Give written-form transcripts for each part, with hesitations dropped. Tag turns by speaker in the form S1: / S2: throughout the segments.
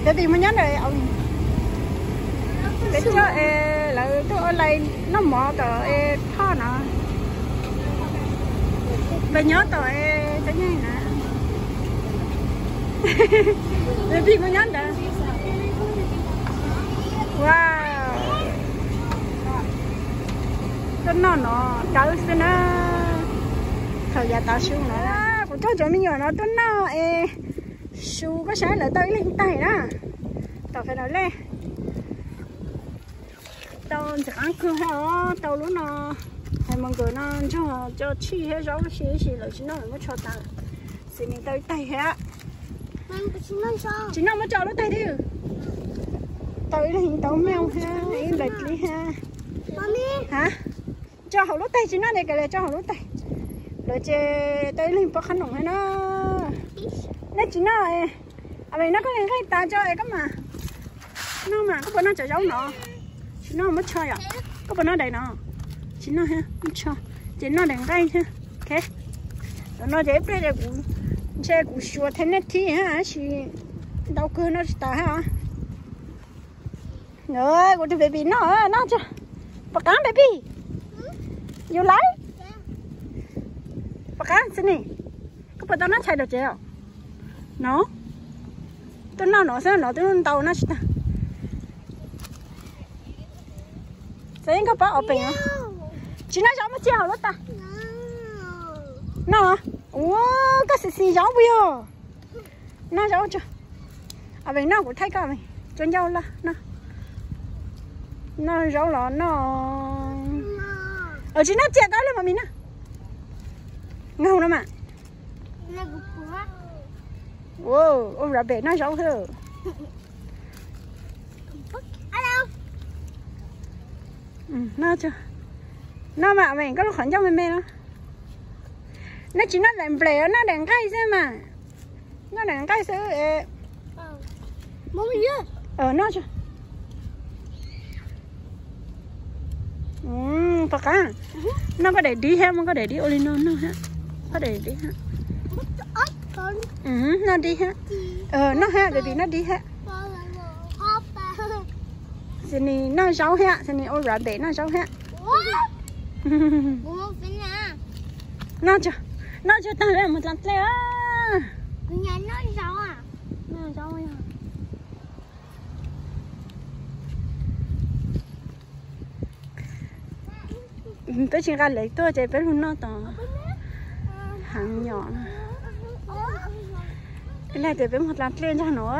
S1: để tìm mình nhớ rồi ông để cho là tôi ở đây nó mỏ tờ tho nọ về nhớ tờ cái như nè để tìm mình nhớ rồi wow cái nó đỡ xin nó thời gian ta xuống nữa của tôi cho mình nó tôi nó su có sáng là tới lên tay đó tao phải nói lên tao sẽ ăn cơm hả tao lúc nào hay mong người nó cho chi hết rau xí rồi chỉ nó mới cho tao xin mình tới tay hết chỉ nó mới cho nó tay đi tới là hình tao mèo ha em lệch đi ha hả cho hậu lót tay chỉ nó này cái này cho hậu lót tay rồi chơi tới lên bắt khăn nồng hay nó nó chỉ nó à vậy nó có những cái ta cho ấy cái nó mà có bọn nó chở giống nó chỉ nó mất chơi à có bọn nó đầy nó chỉ nó ha mất chơi chỉ nó đèn cây ha ok rồi nó dễ bây giờ cũng chơi cũng xua thế này thì ha chỉ đau cơ nó ta ha rồi của tôi baby nó cho bắt cá baby you like bắt cá xin nè có bọn nó chạy được chưa nó tôi nó sao nó tôi tàu nó sao sao có bao ở bên à chỉ nó giống một chiếc hầu ta nó wow cái gì giống bây giờ nó giống chưa à bên nó cũng thấy cả mày cho nhau là nó giống là nó ở chỉ nó chẹt đó lên mà mình á ngầu lắm mà wow ông đã bé nó giống thôi nó chưa nó mà mình có lúc khẩn trong mẹ nó chỉ nó làm bể nó đèn cây xem mà nó đèn cây sẽ mắm gì nó chưa phải cả nó có để đi ha không có để đi olino nó ha có để đi ha nó đi ha nó ha để vì nó đi ha xin nó sáu ha xin ôi rạ bể nó sáu ha nó cho tao đây một lần tao
S2: nhà nó sáu à
S1: nó sáu à tôi chỉ ra lấy tôi chạy bên luôn nó to hàng nhỏ cái này để bên một lần lên cho nó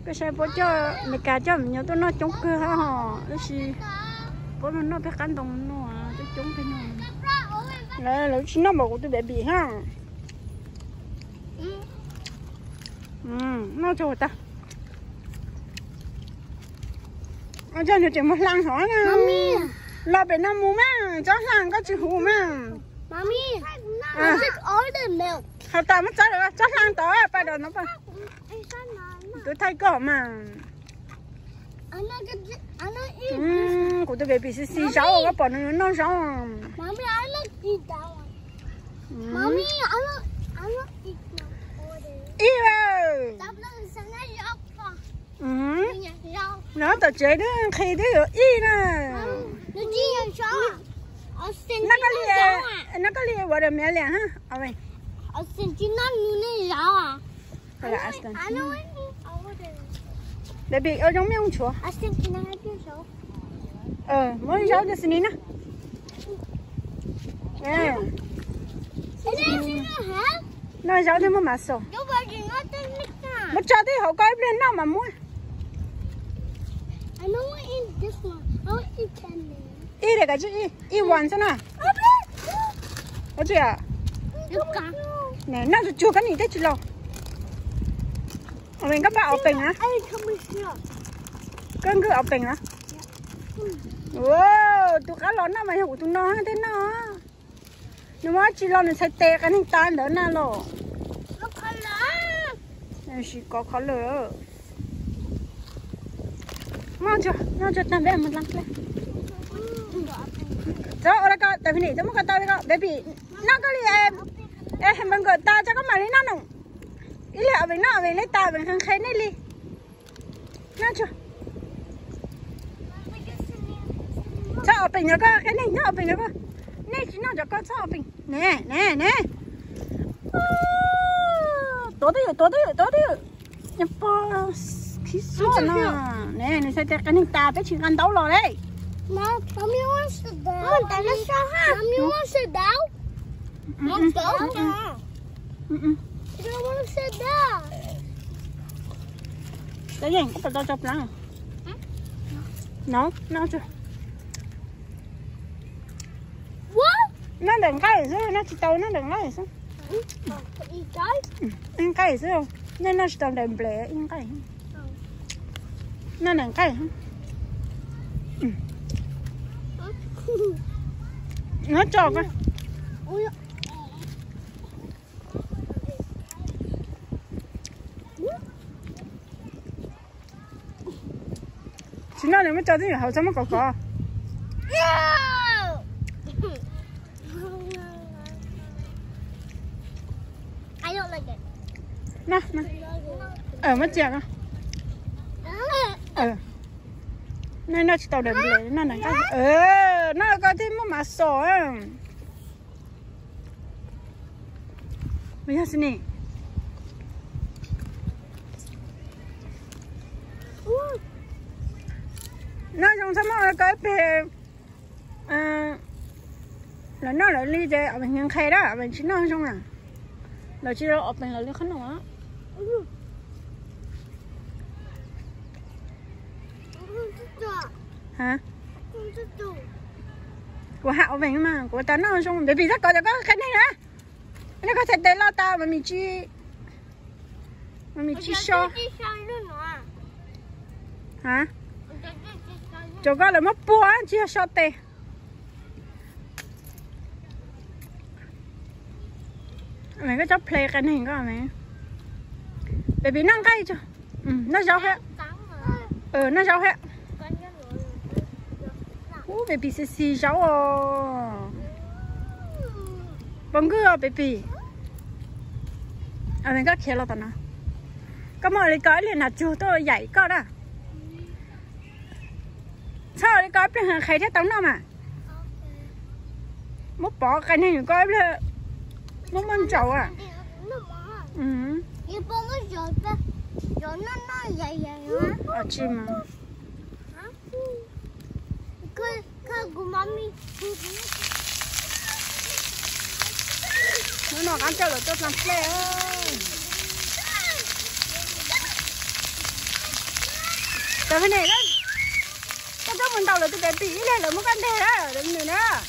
S1: cái xe bố cho mày cả cho mình nhớ tôi nó chống cơ ha hò cái gì bố nó phải cắn đồng nó tôi chống cái nó là nó bảo tôi bị ha nó cho ta ở trên thì một lăng hỏi nha là bên nam mua mà cháu lăng có chữ hú mà
S2: mami nó thích ối đừng đều
S1: họ tao mất cháu rồi cháu lăng tao phải đồ nó phải tôi thấy có mà của tôi bị xì cháu có bỏ nó cháu
S2: mami ăn nó ít đâu mami ăn nó ít
S1: ít rồi nó tao chơi đó khi đó rồi ít nè nó có lia vào đầm mẹ liền ha ở đây
S2: ở xin chỉ nó nuôi rau à
S1: phải là để bị ở trong miệng chúa
S2: ở xin chỉ nó hay biết rau
S1: muốn rau cho xin đi nè nó rau thì mà sổ mà cho thì họ coi lên nào mà mua
S2: I don't want to eat this one. I want to eat candy.
S1: Eat it, guys. Eat one, sana. What's it?
S2: Look.
S1: Nè, nó chưa cái gì đấy chứ lo. Mình các bạn ở bình hả? Cơn cứ ở bình hả? Wow, tụi cá lón nào mà hiểu tụi nó thế nó. Nhưng mà chỉ lo này sẽ tè cái hình tan đỡ nào lo.
S2: Nó khó lắm.
S1: Này chỉ có khó lỡ. Mau cho tao về một lần lên. Rồi, ora ka, tapi ni, kamu kata dia baby, nak kali em bằng gọi ta cho các mày nó nồng, ý là ở bên nó bên lấy ta bên khăn khay này đi nó chưa sao ở bên nó có cái này nó ở bên nó có này chỉ nó cho con sao ở bên nè nè nè tối đi nhập vào khí số nè nè này sẽ cái này ta tới chỉ ăn đấu rồi đấy
S2: Mommy wants to down. Mommy wants to down. Mommy wants to down. I don't want to sit down.
S1: Cái gì? Có phải tao chụp lắm. Nấu chưa?
S2: What?
S1: Nó đừng cái gì nó chỉ tao nó đừng cái gì ăn cái gì không? Nên nó chỉ tao đừng bể ăn cái. Nó đừng cái. Nó cho con. Chị nói đừng có cho tiếng hậu sao mất cỏ.
S2: I don't like it.
S1: Nè. Mất chè con. Nên nó chỉ tao đừng bể nó đừng cái. Nó có thêm một mà sổ. Bây giờ xin nè. Nó trong sao mà cái bề là nó là ly chơi ở bên khay đó ở bên chính nó xong à là chỉ ở bên là ly khăn nữa hả của Hạo về mà của tao nó xong bởi vì rất có cái này nữa nó có thể để lo tao mà mình chi cho hả chỗ có là mất búa chia cho tê mày có cho play cái này có mày bởi vì nó cay cho nó rau hết nó rau hết baby sẽ xì rau bằng gưa baby mày có kia lo tao nó có mọi người coi liền là chú tôi dạy có đó sao đi coi bên hàng khay thế tao nó mà mốt bỏ cái này coi lên mốt ăn chậu à
S2: 你帮我找的，找那爷爷啊？à
S1: chim mà
S2: 看我妈咪。
S1: nó ăn cho rồi cho làm play ơi cái này đó cái mình đầu là tôi cái tí này là một con đẻ đó đừng nữa đó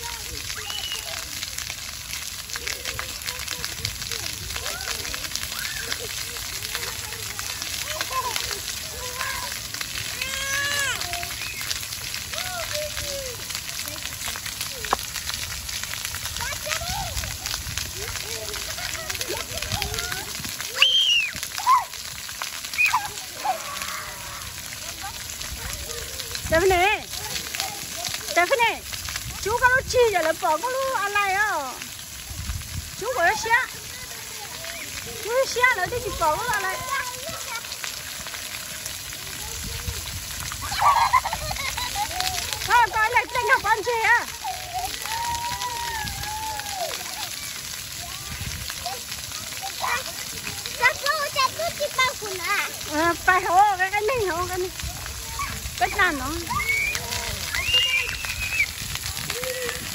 S1: cái này chú có lúc chi giờ là bỏ có lúc ăn lại á chú có lúc xé chú xé nữa thì chỉ bỏ có lúc ăn lại thôi coi lại tranh học ăn gì á
S2: chắc chỉ bao quần à
S1: phải hổ cái này hổ cái này cái nào nó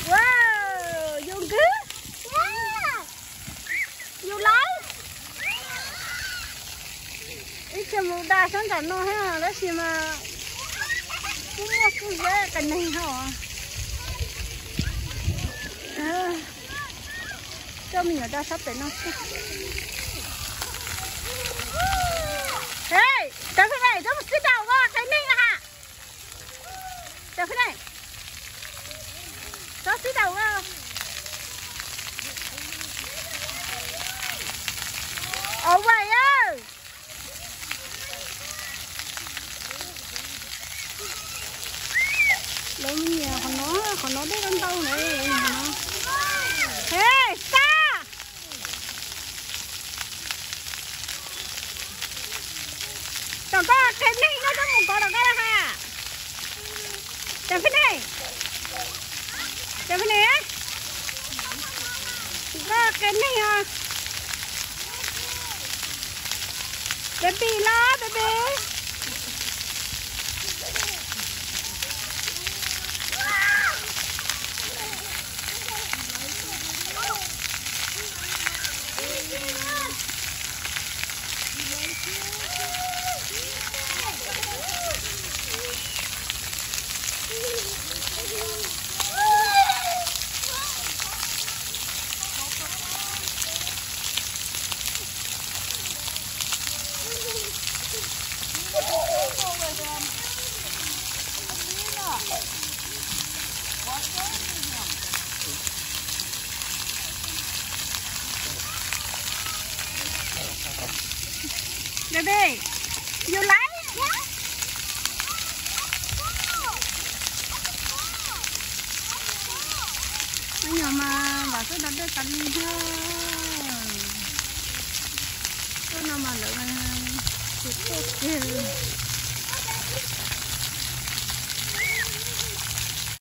S1: wow vô cứ vô lấy ít cho một đa sáng tạo nó ha đó gì mà cũng một cái dễ cái này hả cho mình ở đây sắp tới nó hey tới cái này tôi một cái đầu qua cái này hả tới cái này có xí đầu không? Ở vậy ơi. Đâu mình nhà còn nó biết con tàu này. Hey, xa. đó có cái này nó có một con đó có ha chào cái này á có cái này ha baby lo baby baby you like nhưng mà bà cứ đặt cái cắn thôi cái nào mà lỡ mà